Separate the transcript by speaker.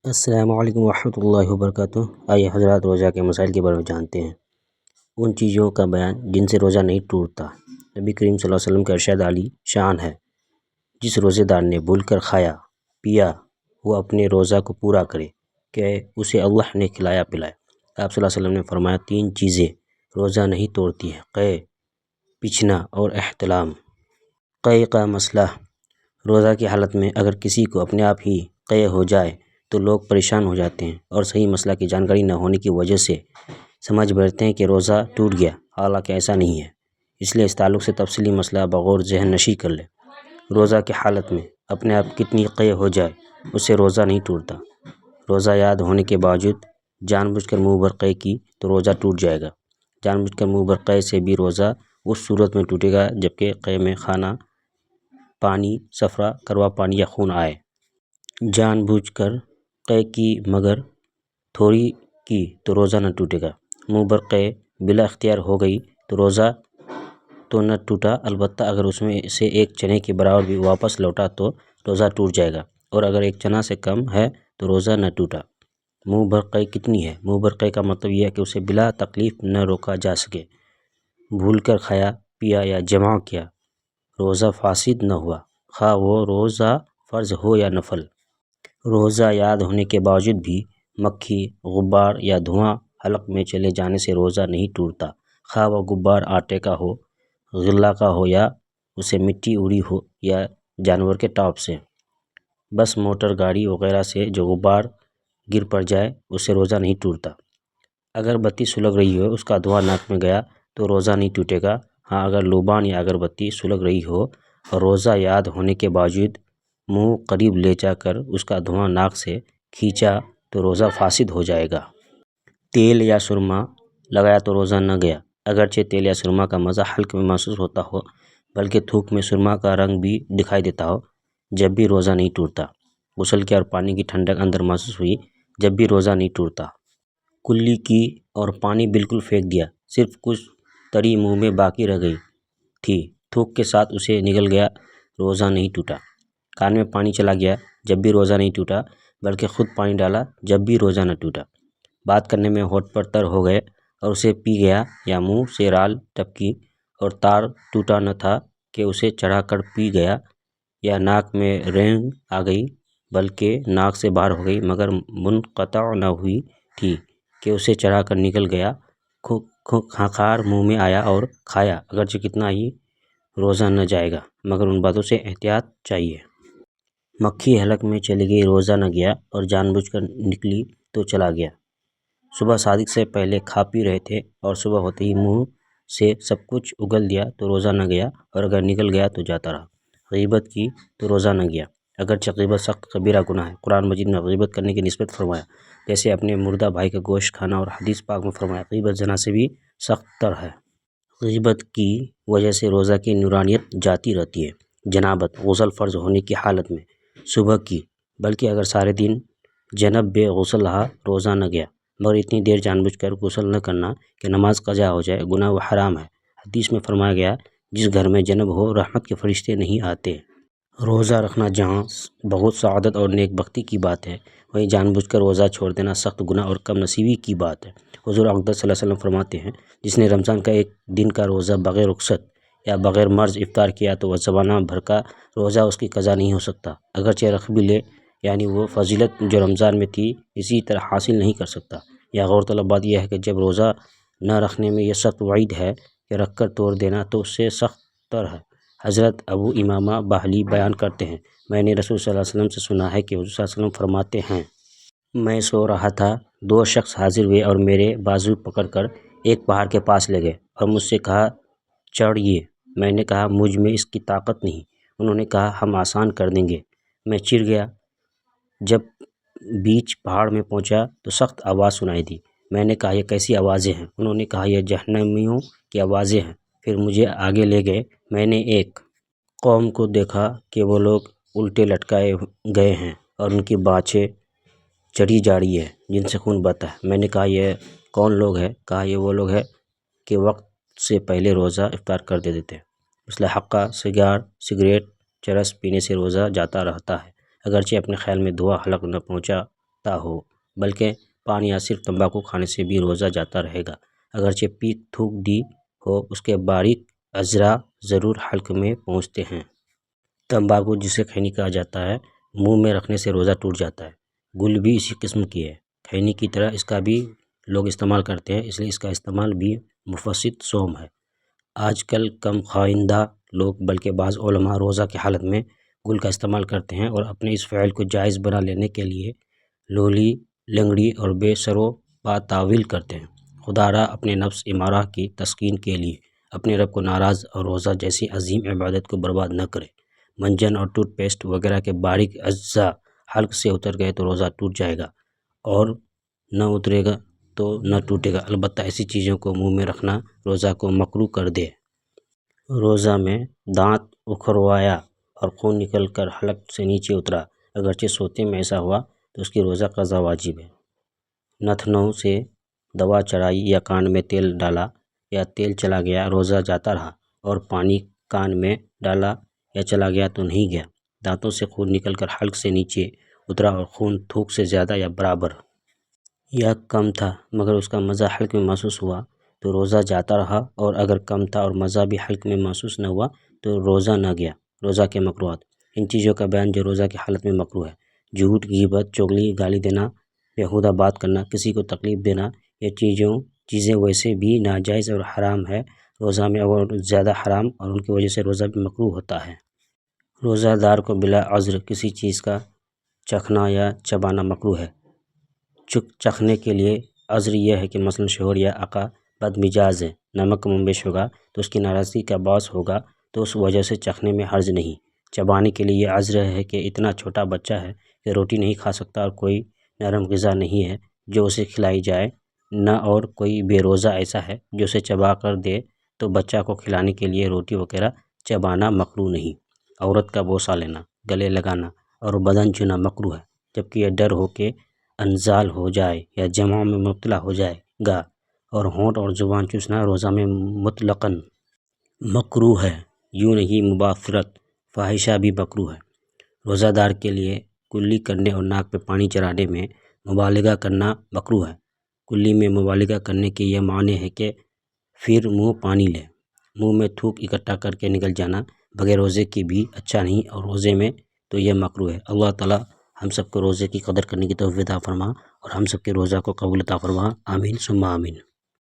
Speaker 1: السلام علیکم ورحمۃ اللہ وبرکاتہ۔ آئیے حضرات روزہ کے مسائل کے بارے میں جانتے ہیں۔ ان چیزوں کا بیان جن سے روزہ نہیں ٹوٹتا۔ نبی کریم صلی اللہ علیہ وسلم کا ارشاد عالی شان ہے، جس روزے دار نے بھول کر کھایا پیا وہ اپنے روزہ کو پورا کرے کہ اسے اللہ نے کھلایا پلایا۔ آپ صلی اللہ علیہ وسلم نے فرمایا 3 چیزیں روزہ نہیں توڑتی ہیں: قے، پچنا اور احتلام۔ قے کا مسئلہ: روزہ کی حالت میں اگر کسی کو اپنے آپ ہی قے ہو جائے تو لوگ پریشان ہو جاتے ہیں اور صحیح مسئلہ کی جانکاری نہ ہونے کی وجہ سے سمجھ بیٹھتے ہیں کہ روزہ ٹوٹ گیا، حالانکہ ایسا نہیں ہے۔ اس لیے اس تعلق سے تفصیلی مسئلہ بغور ذہن نشی کر لیں۔ روزہ کی حالت میں اپنے آپ کتنی قے ہو جائے اس سے روزہ نہیں ٹوٹتا۔ روزہ یاد ہونے کے باوجود جان بوجھ کر منہ بھر قے کی تو روزہ ٹوٹ جائے گا۔ جان بوجھ کر منہ بھر قے سے بھی روزہ اس صورت میں ٹوٹے گا جبکہ قے میں کھانا، پانی، صفرا، کروا پانی یا خون آئے۔ جان بوجھ کر قے کی مگر تھوڑی کی تو روزہ نہ ٹوٹے گا۔ منہ بھر قے بلا اختیار ہو گئی تو روزہ تو نہ ٹوٹا، البتہ اگر اس میں سے ایک چنے کے برابر بھی واپس لوٹا تو روزہ ٹوٹ جائے گا، اور اگر ایک چنا سے کم ہے تو روزہ نہ ٹوٹا۔ منہ بھر قے کتنی ہے؟ منہ بھر قے کا مطلب یہ ہے کہ اسے بلا تکلیف نہ روکا جا سکے۔ بھول کر کھایا پیا یا جمع کیا، روزہ فاسد نہ ہوا، خواہ وہ روزہ فرض ہو یا نفل۔ روزہ یاد ہونے کے باوجود بھی مکھی، غبار یا دھواں حلق میں چلے جانے سے روزہ نہیں ٹوٹتا، خواہ وہ غبار آٹے کا ہو، غلہ کا ہو یا اسے مٹی اڑی ہو یا جانور کے ٹاپ سے۔ بس موٹر گاڑی وغیرہ سے جو غبار گر پڑ جائے اس سے روزہ نہیں ٹوٹتا۔ اگر بتی سلگ رہی ہو، اس کا دھواں ناک میں گیا تو روزہ نہیں ٹوٹے گا۔ ہاں، اگر لوبان یا اگربتی سلگ رہی ہو اور روزہ یاد ہونے کے باوجود منہ قریب لے جا کر اس کا دھواں ناک سے کھینچا تو روزہ فاسد ہو جائے گا۔ تیل یا سرما لگایا تو روزہ نہ گیا، اگرچہ تیل یا سرما کا مزہ حلق میں محسوس ہوتا ہو، بلکہ تھوک میں سرما کا رنگ بھی دکھائی دیتا ہو، جب بھی روزہ نہیں ٹوٹتا۔ غسل کیا اور پانی کی ٹھنڈک اندر محسوس ہوئی، جب بھی روزہ نہیں ٹوٹتا۔ کلی کی اور پانی بالکل پھینک دیا، صرف کچھ تری منہ میں باقی رہ گئی تھی، تھوک کے ساتھ اسے نگل گیا، روزہ نہیں ٹوٹا۔ کان میں پانی چلا گیا، جب بھی روزہ نہیں ٹوٹا، بلکہ خود پانی ڈالا، جب بھی روزہ نہ ٹوٹا۔ بات کرنے میں ہونٹ پر تر ہو گئے اور اسے پی گیا، یا منہ سے رال ٹپکی اور تار ٹوٹا نہ تھا کہ اسے چڑھا کر پی گیا، یا ناک میں رینگ آ گئی بلکہ ناک سے باہر ہو گئی مگر منقطع نہ ہوئی تھی کہ اسے چڑھا کر نکل گیا، خاکار منہ میں آیا اور کھایا، اگرچہ کتنا ہی روزہ نہ جائے گا، مگر ان باتوں سے احتیاط چاہیے۔ مکھی حلق میں چلی گئی، روزہ نہ گیا، اور جان بوجھ کر نکلی تو چلا گیا۔ صبح صادق سے پہلے کھا پی رہے تھے اور صبح ہوتے ہی منہ سے سب کچھ اگل دیا تو روزہ نہ گیا، اور اگر نکل گیا تو جاتا رہا۔ غیبت کی تو روزہ نہ گیا، اگرچہ غیبت سخت کبیرہ گناہ ہے۔ قرآن مجید میں غیبت کرنے کی نسبت فرمایا، جیسے اپنے مردہ بھائی کا گوشت کھانا، اور حدیث پاک میں فرمایا غیبت زنا سے بھی سخت تر ہے۔ غیبت کی وجہ سے روزہ کی نورانیت جاتی رہتی ہے۔ جنابت غسل فرض ہونے کی حالت میں صبح کی، بلکہ اگر سارے دن جنب بے غسل رہا، روزہ نہ گیا، مگر اتنی دیر جان بوجھ کر غسل نہ کرنا کہ نماز قضا ہو جائے، گناہ و حرام ہے۔ حدیث میں فرمایا گیا، جس گھر میں جنب ہو رحمت کے فرشتے نہیں آتے۔ روزہ رکھنا جہاں بہت سعادت اور نیک بختی کی بات ہے، وہیں جان بوجھ کر روزہ چھوڑ دینا سخت گناہ اور کم نصیبی کی بات ہے۔ حضور اقدس صلی اللہ علیہ وسلم فرماتے ہیں، جس نے رمضان کا ایک دن کا روزہ بغیر رخصت یا بغیر مرض افطار کیا تو وہ زمانہ بھر کا روزہ اس کی قضا نہیں ہو سکتا، اگرچہ رکھ بھی لے، یعنی وہ فضیلت جو رمضان میں تھی اسی طرح حاصل نہیں کر سکتا۔ یا غور طلب بات یہ ہے کہ جب روزہ نہ رکھنے میں یہ سخت وعید ہے کہ رکھ کر توڑ دینا تو اس سے سخت تر ہے۔ حضرت ابو امامہ باہلی بیان کرتے ہیں، میں نے رسول صلی اللہ علیہ وسلم سے سنا ہے کہ حضور صلی اللہ علیہ وسلم فرماتے ہیں، میں سو رہا تھا، 2 شخص حاضر ہوئے اور میرے بازو پکڑ کر ایک پہاڑ کے پاس لے گئے اور مجھ سے کہا چڑھیے۔ میں نے کہا مجھ میں اس کی طاقت نہیں۔ انہوں نے کہا ہم آسان کر دیں گے۔ میں چڑھ گیا۔ جب بیچ پہاڑ میں پہنچا تو سخت آواز سنائی دی۔ میں نے کہا یہ کیسی آوازیں ہیں؟ انہوں نے کہا یہ جہنمیوں کی آوازیں ہیں۔ پھر مجھے آگے لے گئے، میں نے ایک قوم کو دیکھا کہ وہ لوگ الٹے لٹکائے گئے ہیں اور ان کی بانچیں چڑھی جا رہی ہے جن سے خون بہتا ہے۔ میں نے کہا یہ کون لوگ ہیں؟ کہا یہ وہ لوگ ہیں کہ وقت سے پہلے روزہ افطار کر دیتے تھے۔ مثل حقہ، سگریٹ، چرس پینے سے روزہ جاتا رہتا ہے، اگرچہ اپنے خیال میں دھواں حلق نہ پہنچا سکتا ہو، بلکہ پان یا صرف تمباکو کھانے سے بھی روزہ جاتا رہے گا۔ اگرچہ پیٹ تھوک دی ہو، اس کے باریک اجزاء ضرور حلق میں پہنچتے ہیں۔ تمباکو جسے خینی کہا جاتا ہے، منہ میں رکھنے سے روزہ ٹوٹ جاتا ہے۔ گل بھی اسی قسم کی ہے، خینی کی طرح اس کا بھی لوگ استعمال کرتے ہیں، اس لیے اس کا استعمال بھی مفسد صوم ہے۔ آج کل کم خواندہ لوگ بلکہ بعض علماء روزہ کی حالت میں گل کا استعمال کرتے ہیں اور اپنے اس فعل کو جائز بنا لینے کے لیے لولی، لنگڑی اور بے سر و پا تعویل کرتے ہیں۔ خدا را اپنے نفس امارہ کی تسکین کے لیے اپنے رب کو ناراض اور روزہ جیسی عظیم عبادت کو برباد نہ کرے۔ منجن اور ٹوتھ پیسٹ وغیرہ کے باریک اجزاء حلق سے اتر گئے تو روزہ ٹوٹ جائے گا، اور نہ اترے گا تو نہ ٹوٹے گا، البتہ ایسی چیزوں کو منہ میں رکھنا روزہ کو مکروہ کر دے۔ روزہ میں دانت اکھروایا اور خون نکل کر حلق سے نیچے اترا، اگرچہ سوتے میں ایسا ہوا تو اس کی روزہ قضا واجب ہے۔ نتنوں سے دوا چڑھائی یا کان میں تیل ڈالا یا تیل چلا گیا، روزہ جاتا رہا، اور پانی کان میں ڈالا یا چلا گیا تو نہیں گیا۔ دانتوں سے خون نکل کر حلق سے نیچے اترا اور خون تھوک سے زیادہ یا برابر یا کم تھا مگر اس کا مزہ حلق میں محسوس ہوا تو روزہ جاتا رہا، اور اگر کم تھا اور مزہ بھی حلق میں محسوس نہ ہوا تو روزہ نہ گیا۔ روزہ کے مکروہات، ان چیزوں کا بیان جو روزہ کی حالت میں مکروہ ہے: جھوٹ، غیبت، چغلی، گالی دینا، بیہودہ بات کرنا، کسی کو تکلیف دینا، یہ چیزیں ویسے بھی ناجائز اور حرام ہے، روزہ میں اور زیادہ حرام، اور ان کی وجہ سے روزہ بھی مکروہ ہوتا ہے۔ روزہ دار کو بلا عذر کسی چیز کا چکھنا یا چبانا مکروہ ہے۔ چکھنے کے لیے عذر یہ ہے کہ مثلاً شوہر یا آقا بد مزاج ہے، نمک کم بیش ہوگا تو اس کی ناراضگی کا باعث ہوگا، تو اس وجہ سے چکھنے میں حرج نہیں۔ چبانے کے لیے یہ عذر ہے کہ اتنا چھوٹا بچہ ہے کہ روٹی نہیں کھا سکتا اور کوئی نرم غذا نہیں ہے جو اسے کھلائی جائے، نہ اور کوئی بے روزہ ایسا ہے جو اسے چبا کر دے، تو بچہ کو کھلانے کے لیے روٹی وغیرہ چبانا مکروہ نہیں۔ عورت کا بوسہ لینا، گلے لگانا اور بدن چھونا مکروہ ہے، جبکہ یہ ڈر ہو کہ انزال ہو جائے یا جماع میں مبتلا ہو جائے گا، اور ہونٹ اور زبان چوسنا روزہ میں مطلقاً مکروہ ہے۔ یوں نہیں، مباشرت فاحشہ بھی مکروہ ہے۔ روزہ دار کے لیے کلی کرنے اور ناک پہ پانی چڑھانے میں مبالغہ کرنا مکروہ ہے۔ کلی میں مبالغہ کرنے کے یہ معنی ہے کہ پھر منہ پانی لے، منہ میں تھوک اکٹھا کر کے نکل جانا بغیر روزے کی بھی اچھا نہیں، اور روزے میں تو یہ مکروہ ہے۔ اللہ تعالیٰ ہم سب کو روزے کی قدر کرنے کی توفیق عطا فرما، اور ہم سب کے روزہ کو قبول عطا فرما، آمین ثم آمین۔